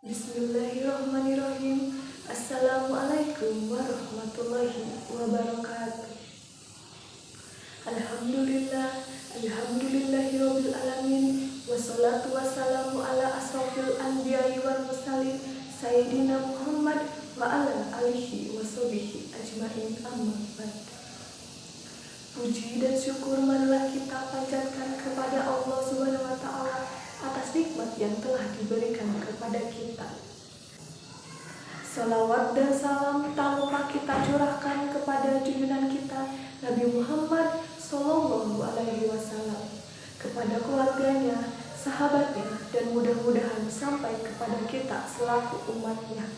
Bismillahirrahmanirrahim. Assalamualaikum warahmatullahi wabarakatuh. Alhamdulillah, alhamdulillahirabbil alamin. Wassalatu wassalamu ala asrofil anbiya'i wal mursalin sayyidina Muhammad wa ala alihi washabihi ajmain, amma ba'd. Puji dan syukur marilah kita panjatkan kepada Allah Subhanahu wa taala atas nikmat yang telah diberikan kepada kita. Salawat dan salam tak lupa kita curahkan kepada junjungan kita Nabi Muhammad Sallallahu Alaihi Wasallam, kepada keluarganya, sahabatnya, dan mudah-mudahan sampai kepada kita selaku umatnya.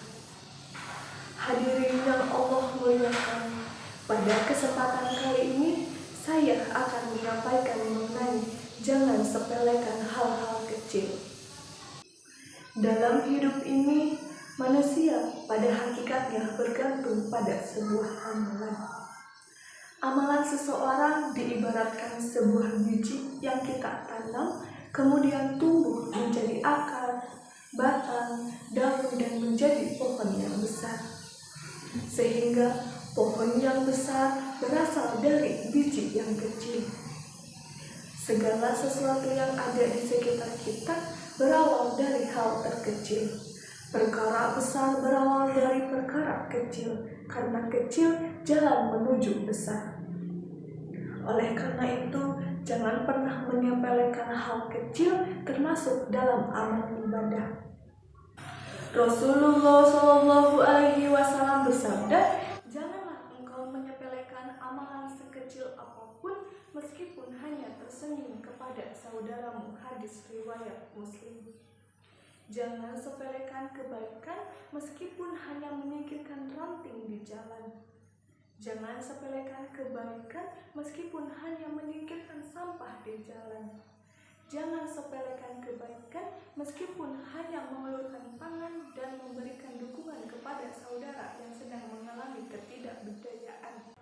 Hadirin yang Allah muliakan, pada kesempatan kali ini saya akan menyampaikan mengenai jangan sepelekan hal-hal kecil. Dalam hidup ini, manusia pada hakikatnya bergantung pada sebuah amalan. Amalan seseorang diibaratkan sebuah biji yang kita tanam, kemudian tumbuh menjadi akar, batang, daun, dan menjadi pohon yang besar. Sehingga pohon yang besar berasal dari biji yang kecil. Segala sesuatu yang ada di sekitar kita berawal dari hal terkecil. Perkara besar berawal dari perkara kecil. Karena kecil, jalan menuju besar. Oleh karena itu, jangan pernah menyepelekan hal kecil termasuk dalam amal ibadah. Rasulullah Shallallahu Alaihi Wasallam bersabda, janganlah engkau menyepelekan amalan sekecil apapun meskipun hanya tersenyum kepada saudaramu. Hadis riwayat Muslim. Jangan sepelekan kebaikan meskipun hanya menyingkirkan ranting di jalan. Jangan sepelekan kebaikan meskipun hanya menyingkirkan sampah di jalan. Jangan sepelekan kebaikan meskipun hanya mengulurkan tangan dan memberikan dukungan kepada saudara yang sedang mengalami ketidakberdayaan.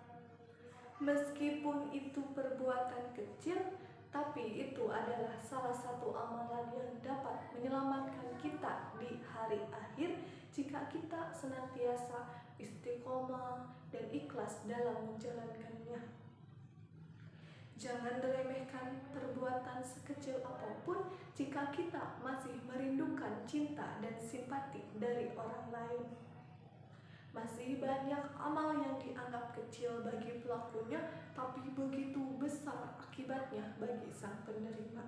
Meskipun itu perbuatan kecil, tapi itu adalah salah satu amalan yang dapat menyelamatkan kita di hari akhir jika kita senantiasa istiqomah dan ikhlas dalam menjalankannya. Jangan diremehkan perbuatan sekecil apapun jika kita masih merindukan cinta dan simpati dari orang lain. Masih banyak amal yang dianggap kecil bagi pelakunya, tapi begitu besar akibatnya bagi sang penerima.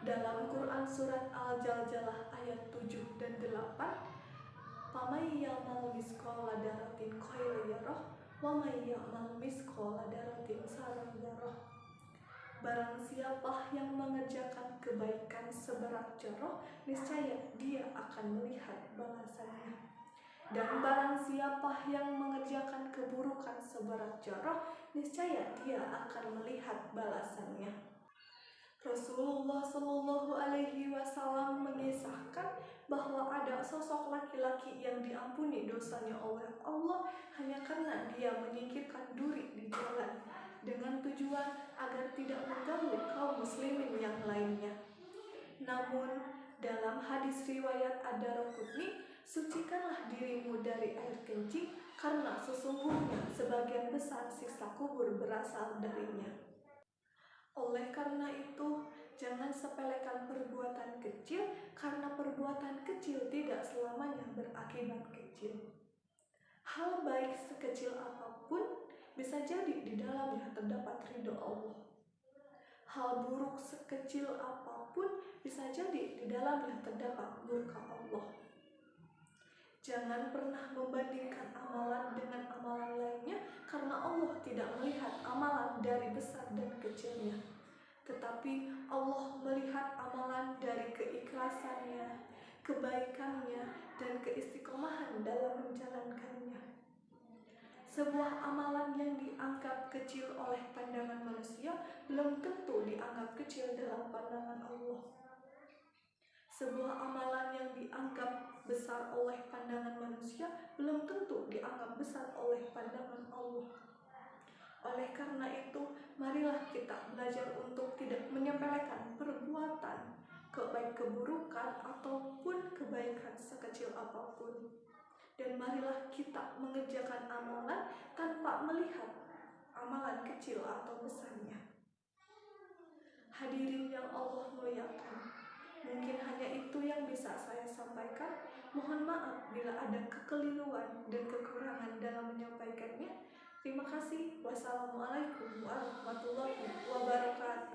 Dalam Quran Surat Al-Jaljalah ayat 7 dan 8, "Famay ya'mal misqala dzarratin khairan yarah, wa may ya'mal misqala dzarratin syarran yarah." Barang siapa yang mengerjakan kebaikan seberat zarah, niscaya dia akan melihat balasannya. Dan barang siapa yang mengerjakan keburukan seberat zarah, niscaya dia akan melihat balasannya. Rasulullah Shallallahu Alaihi Wasallam mengisahkan bahwa ada sosok laki-laki yang diampuni dosanya oleh Allah hanya karena dia menyingkirkan duri di jalan dengan tujuan agar tidak mengganggu kaum muslimin yang lainnya. Namun dalam hadis riwayat Ad-Daraqutni, sucikanlah dirimu dari air kencing karena sesungguhnya sebagian besar siksa kubur berasal darinya. Oleh karena itu, jangan sepelekan perbuatan kecil karena perbuatan kecil tidak selamanya berakibat kecil. Hal baik sekecil apapun bisa jadi di dalamnya terdapat ridho Allah. Hal buruk sekecil apapun bisa jadi di dalamnya terdapat murka Allah. Jangan pernah membandingkan amalan dengan amalan lainnya karena Allah tidak melihat amalan dari besar dan kecilnya. Tetapi Allah melihat amalan dari keikhlasannya, kebaikannya, dan keistiqomahan dalam menjalankannya. Sebuah amalan yang dianggap kecil oleh pandangan manusia belum tentu dianggap kecil dalam pandangan Allah. Sebuah amalan yang dianggap besar oleh pandangan manusia belum tentu dianggap besar oleh pandangan Allah. Oleh karena itu, marilah kita belajar untuk tidak menyepelekan perbuatan baik keburukan ataupun kebaikan sekecil apapun. Dan marilah kita mengerjakan amalan tanpa melihat amalan kecil atau besarnya. Hadirin yang Allah muliakan, mungkin hanya itu yang bisa saya sampaikan. Mohon maaf bila ada kekeliruan dan kekurangan dalam menyampaikannya. Terima kasih. Wassalamualaikum warahmatullahi wabarakatuh.